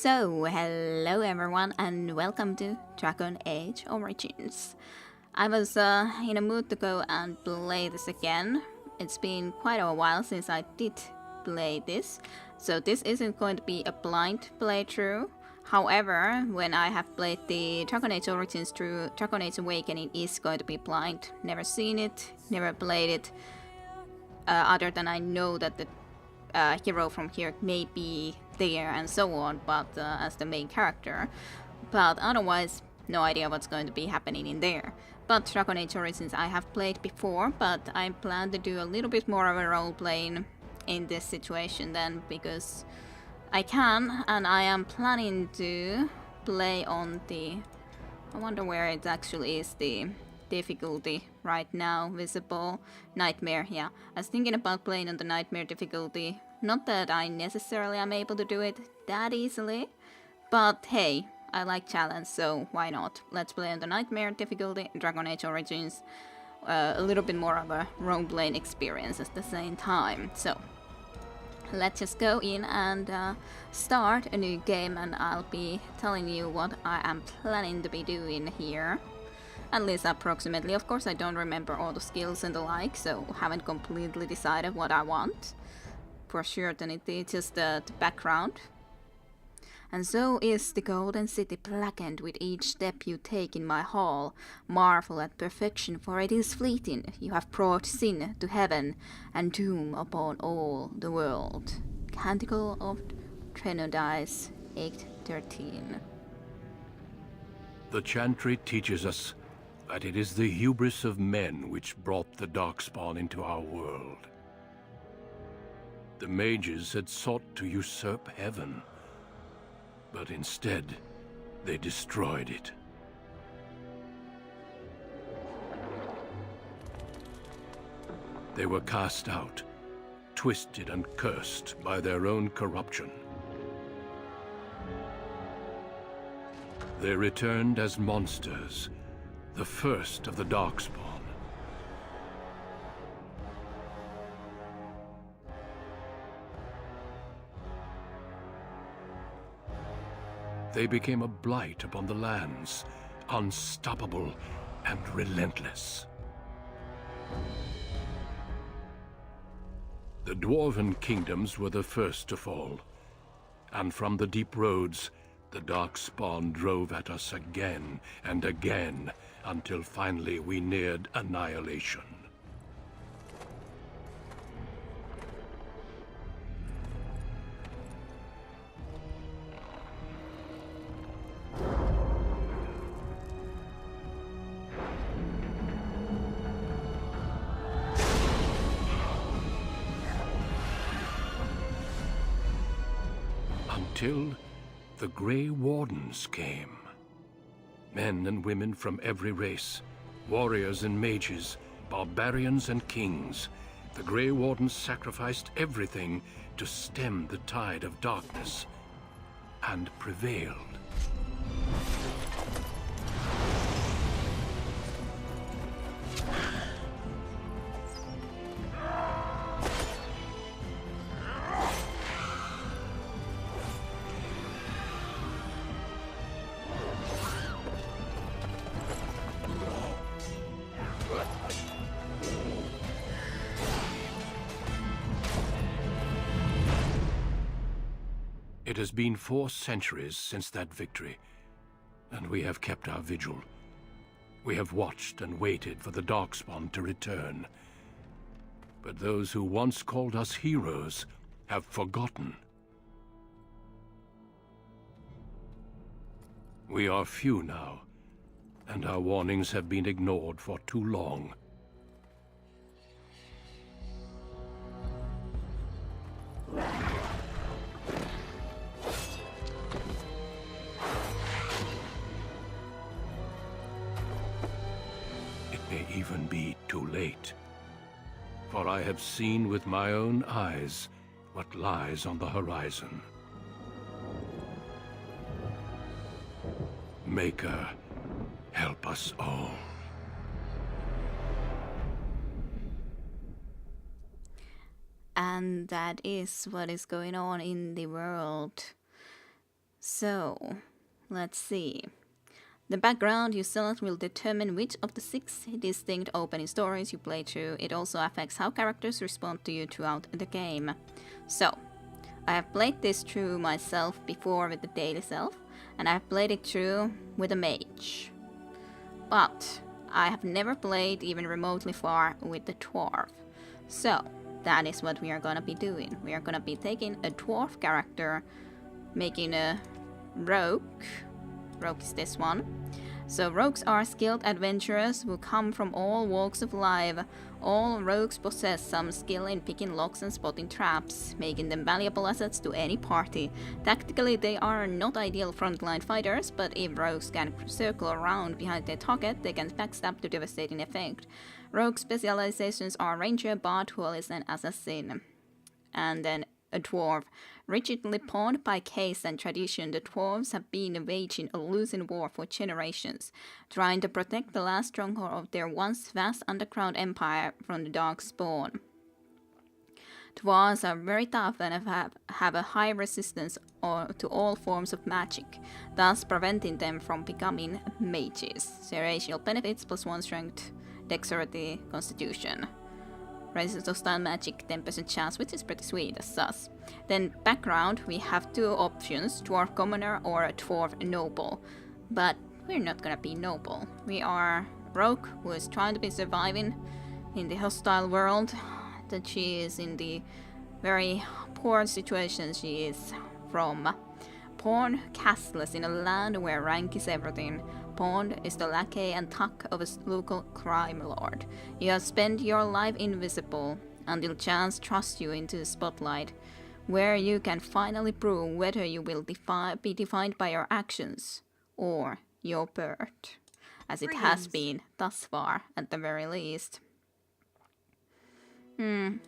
So, hello everyone, and welcome to Dragon Age Origins. I was in a mood to go and play this again. It's been quite a while since I did play this, so this isn't going to be a blind playthrough. However, when I have played the Dragon Age Origins through, Dragon Age Awakening is going to be blind. Never seen it, never played it, other than I know that the hero from here may be there and so on, but as the main character. But otherwise, no idea what's going to be happening in there. But Dragon Age Origins I have played before, but I plan to do a little bit more of a role playing in this situation then, because I can, and I am planning to play on the... I wonder where it actually is the difficulty right now visible. Nightmare, yeah. I was thinking about playing on the Nightmare difficulty. Not that I necessarily am able to do it that easily, but hey, I like challenge, so why not? Let's play on the Nightmare difficulty, Dragon Age Origins. A little bit more of a role-playing experience at the same time. So, let's just go in and start a new game, and I'll be telling you what I am planning to be doing here. At least approximately. Of course, I don't remember all the skills and the like, so haven't completely decided what I want. For sure, then it's just the background. And so is the golden city blackened with each step you take in my hall. Marvel at perfection, for it is fleeting. You have brought sin to heaven, and doom upon all the world. Canticle of Trenodice, 8:13. The Chantry teaches us that it is the hubris of men which brought the Darkspawn into our world. The mages had sought to usurp heaven, but instead, they destroyed it. They were cast out, twisted and cursed by their own corruption. They returned as monsters, the first of the Darkspawn. They became a blight upon the lands, unstoppable and relentless. The Dwarven kingdoms were the first to fall, and from the deep roads, the Darkspawn drove at us again and again, until finally we neared annihilation. Until the Grey Wardens came. Men and women from every race, warriors and mages, barbarians and kings. The Grey Wardens sacrificed everything to stem the tide of darkness, and prevailed. It has been 4 centuries since that victory, and we have kept our vigil. We have watched and waited for the Darkspawn to return. But those who once called us heroes have forgotten. We are few now, and our warnings have been ignored for too long. May even be too late. For I have seen with my own eyes what lies on the horizon. Maker, help us all. And that is what is going on in the world. So, let's see. The background you select will determine which of the 6 distinct opening stories you play through. It also affects how characters respond to you throughout the game. So, I have played this through myself before with the daily self, and I have played it through with a mage. But I have never played even remotely far with the dwarf. So, that is what we are gonna be doing. We are gonna be taking a dwarf character, making a rogue. Rogue is this one. So rogues are skilled adventurers who come from all walks of life. All rogues possess some skill in picking locks and spotting traps, making them valuable assets to any party. Tactically, they are not ideal frontline fighters, but if rogues can circle around behind their target, they can backstab to devastating effect. Rogue specializations are ranger, bard, duelist, and assassin. And then a dwarf. Rigidly pawned by caste and tradition, the dwarves have been waging a losing war for generations, trying to protect the last stronghold of their once vast underground empire from the dark spawn. Dwarves are very tough and have a high resistance to all forms of magic, thus preventing them from becoming mages. Seratial benefits +1 strength, dexterity, constitution. Resistance to stun magic, 10% chance, which is pretty sweet as sus. Then background, we have 2 options, dwarf commoner or a dwarf noble. But we're not gonna be noble. We are rogue who is trying to be surviving in the hostile world. That she is in the very poor situation she is from. Born castless in a land where rank is everything. Pawn is the lackey and tuck of a local crime lord. You have spent your life invisible until chance thrusts you into the spotlight, where you can finally prove whether you will be defined by your actions or your birth, as it has been thus far at the very least. Don't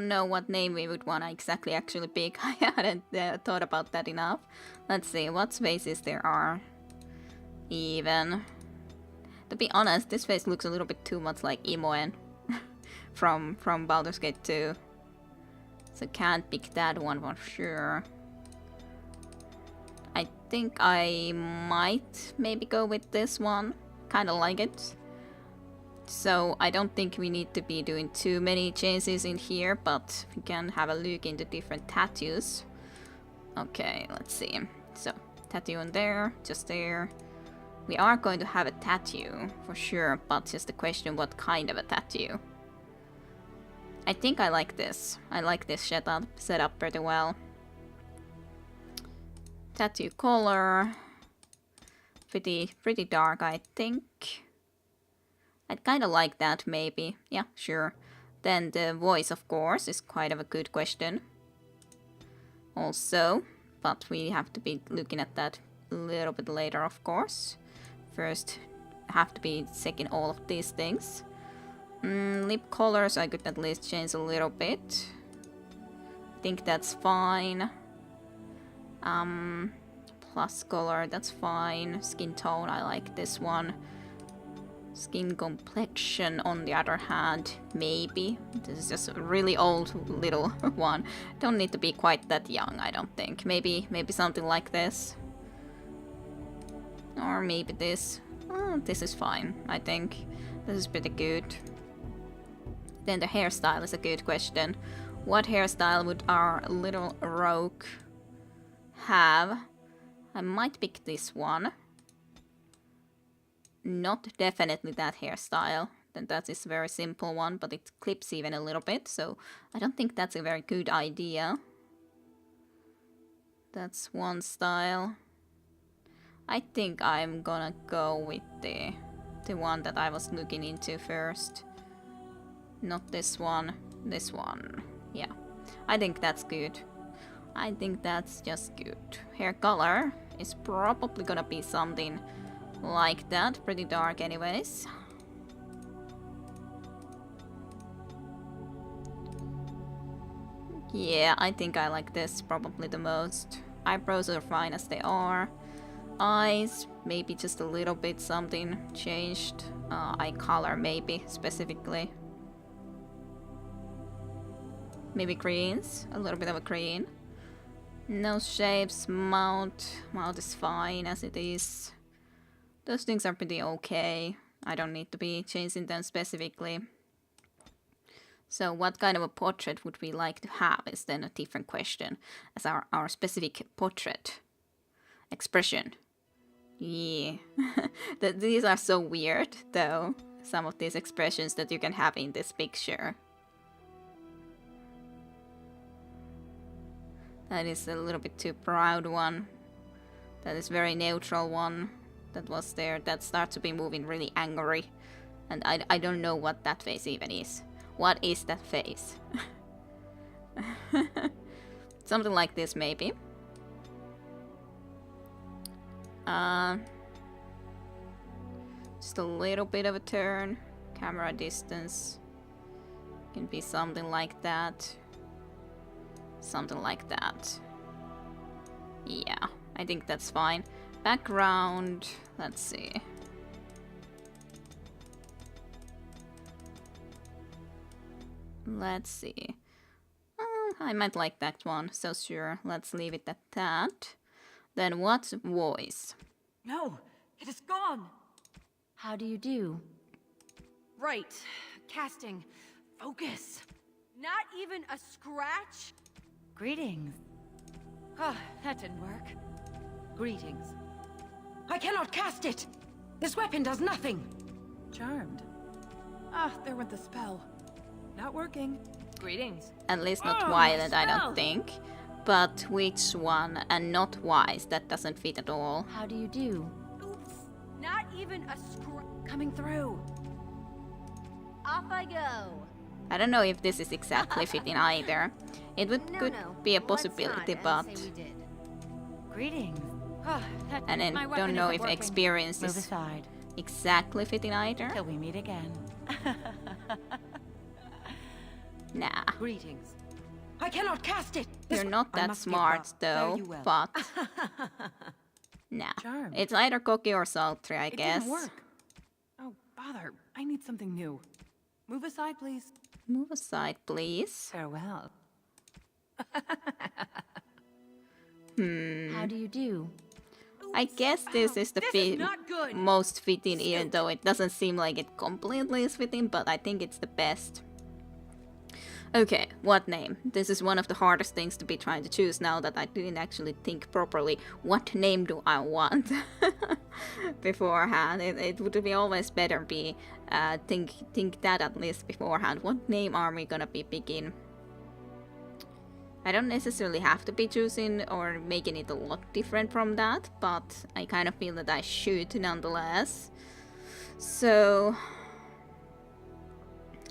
know what name we would want to exactly actually pick. I hadn't thought about that enough. Let's see, what faces there are. Even. To be honest, this face looks a little bit too much like Imoen from Baldur's Gate 2. So can't pick that one for sure. I think I might maybe go with this one. Kinda like it. So I don't think we need to be doing too many changes in here, but we can have a look into different tattoos. Okay, let's see. So, tattoo on there, just there. We are going to have a tattoo, for sure, but just the question what kind of a tattoo. I think I like this. I like this setup pretty well. Tattoo color. Pretty dark, I think. I'd kind of like that, maybe. Yeah, sure. Then the voice, of course, is kind of a good question. Also, but we have to be looking at that a little bit later, of course. First, have to be checking all of these things. Lip colors, I could at least change a little bit. I think that's fine. Plus color, that's fine. Skin tone, I like this one. Skin complexion, on the other hand, maybe. This is just a really old little one. Don't need to be quite that young, I don't think. Maybe something like this. Or maybe this. Oh, this is fine, I think. This is pretty good. Then the hairstyle is a good question. What hairstyle would our little rogue have? I might pick this one. Not definitely that hairstyle. Then that is a very simple one, but it clips even a little bit, so I don't think that's a very good idea. That's one style. I think I'm gonna go with the one that I was looking into first. Not this one, this one. Yeah, I think that's good. I think that's just good. Hair color is probably gonna be something like that, pretty dark anyways. Yeah, I think I like this probably the most. Eyebrows are fine as they are. Eyes, maybe just a little bit something changed. Eye color maybe, specifically. Maybe greens, a little bit of a green. No shapes, mount. Mount is fine as it is. Those things are pretty okay. I don't need to be changing them specifically. So what kind of a portrait would we like to have is then a different question as our specific portrait. Expression. Yeah. These are so weird though. Some of these expressions that you can have in this picture. That is a little bit too proud one. That is very neutral one that was there. That starts to be moving really angry. And I don't know what that face even is. What is that face? Something like this maybe. Just a little bit of a turn. Camera distance. Can be something like that. Something like that. Yeah, I think that's fine. Background, let's see. Let's see. I might like that one, so sure, let's leave it at that. Then what's voice? No, it is gone. How do you do? Right, casting, focus. Not even a scratch? Greetings. Ah, that didn't work. Greetings. I cannot cast it! This weapon does nothing! Charmed. Ah, there went the spell. Not working. Greetings. At least not Oh, violent, I spell! don't think. But which one? And not wise, that doesn't fit at all. How do you do? Oops. Not even a scratch. Coming through. Off I go. I don't know if this is exactly fitting either. It would could be a possibility, but Greetings. Ah, and then my don't weapon know isn't if working. experience Move is aside exactly fitting either. till we meet again. Nah, Greetings. I cannot cast it! you're not I that must give smart up. though. Fare you well. But nah, Charmed. it's either cocky or sultry, I It guess. didn't work. Oh, bother. I need something new. Move aside, please. Move aside, please. Farewell. How do you do? I guess this is the This is not good. most fitting, even though it doesn't seem like it completely is fitting, but I think it's the best. Okay, what name? This is one of the hardest things to be trying to choose now that I didn't actually think properly. What name do I want beforehand? It would be always better be think that at least beforehand. What name are we gonna be picking? I don't necessarily have to be choosing or making it a lot different from that, but I kind of feel that I should nonetheless. So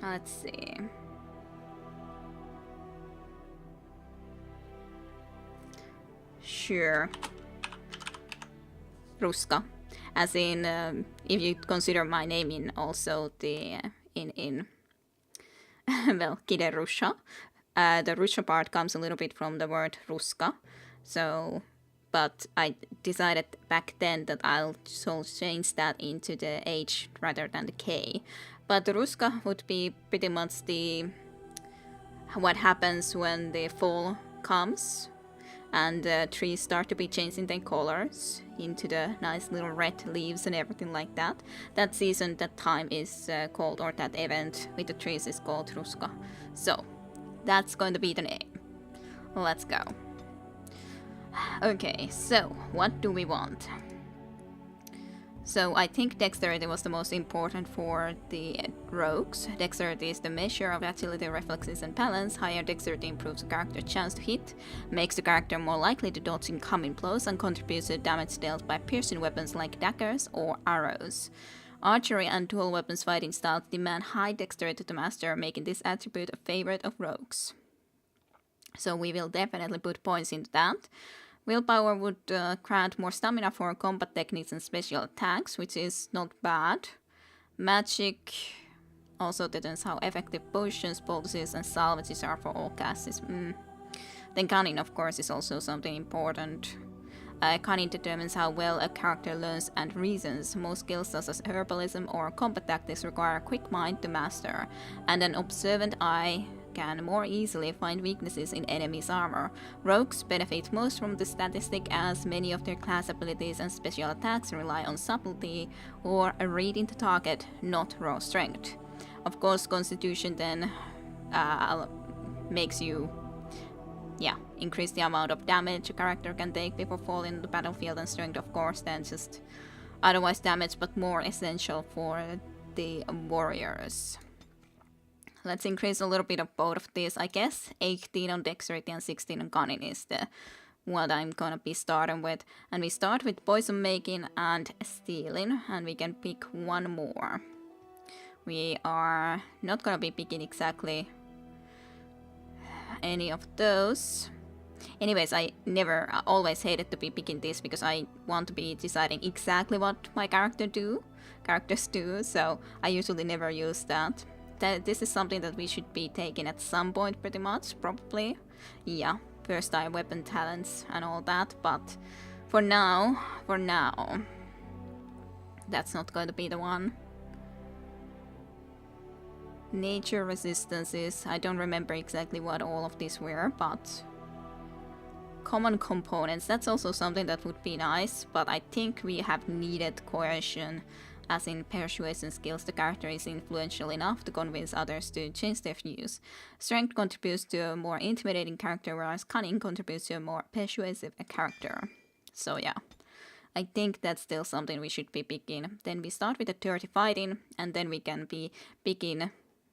let's see. Sure. Ruska. As in, if you consider my name in also the, well, Kide Rusha. The Rusha part comes a little bit from the word Ruska. So, but I decided back then that I'll change that into the H rather than the K. But the Ruska would be pretty much the, what happens when the fall comes and the trees start to be changing their colors into the nice little red leaves and everything like that. That season, that time is called, or that event with the trees is called Ruska. So, that's going to be the name. Let's go. Okay, so what do we want? So I think dexterity was the most important for the rogues. Dexterity is the measure of agility, reflexes, and balance. Higher dexterity improves the character's chance to hit, makes the character more likely to dodge incoming blows, and contributes to damage dealt by piercing weapons like daggers or arrows. Archery and dual weapons fighting styles demand high dexterity to master, making this attribute a favorite of rogues. So we will definitely put points into that. Willpower would grant more stamina for combat techniques and special attacks, which is not bad. Magic also determines how effective potions, poultices, and salvages are for all classes. Then cunning, of course, is also something important. Cunning determines how well a character learns and reasons. Most skills such as herbalism or combat tactics require a quick mind to master, and an observant eye can more easily find weaknesses in enemies' armor. Rogues benefit most from the statistic as many of their class abilities and special attacks rely on subtlety or reading the target, not raw strength. Of course, Constitution then makes you increase the amount of damage a character can take before falling on the battlefield, and strength, of course, then just otherwise damage but more essential for the warriors. Let's increase a little bit of both of these, I guess. 18 on dexterity and 16 on cunning is what I'm gonna be starting with. And we start with poison making and stealing, and we can pick one more. We are not gonna be picking exactly any of those. Anyways, I always hated to be picking this because I want to be deciding exactly what my characters do, so I usually never use that. This is something that we should be taking at some point pretty much, probably. Yeah, first time weapon talents and all that, but for now, that's not going to be the one. Nature resistances, I don't remember exactly what all of these were, but common components, that's also something that would be nice, but I think we have needed coercion, as in persuasion skills. The character is influential enough to convince others to change their views. Strength contributes to a more intimidating character, whereas cunning contributes to a more persuasive character. So yeah, I think that's still something we should be picking. Then we start with the dirty fighting, and then we can be picking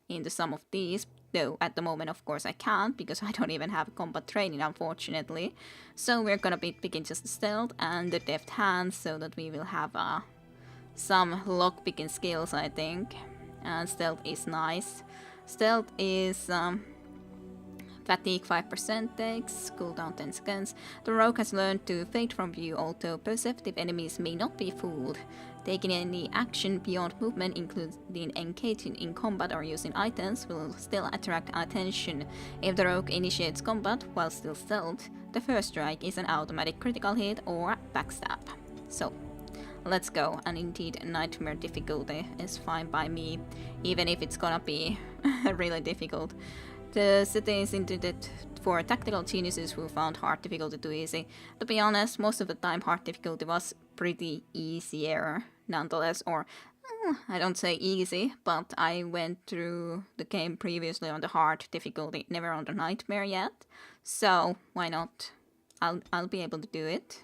into some of these, though at the moment of course I can't because I don't even have combat training, unfortunately. So we're gonna be picking just the stealth and the deft hands, so that we will have some lock picking skills, I think. And stealth is nice. Stealth is fatigue 5% takes, cooldown 10 seconds. The rogue has learned to fade from view, although perceptive enemies may not be fooled. Taking any action beyond movement, including engaging in combat or using items, will still attract attention. If the rogue initiates combat while still stealth, the first strike is an automatic critical hit or backstab. So, let's go. And indeed, nightmare difficulty is fine by me, even if it's gonna be really difficult. The setting is intended for tactical geniuses who found hard difficulty too easy. To be honest, most of the time hard difficulty was pretty easier nonetheless, or I don't say easy, but I went through the game previously on the hard difficulty, never on the nightmare yet. So why not? I'll be able to do it.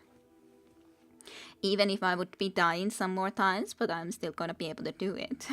Even if I would be dying some more times, but I'm still gonna be able to do it.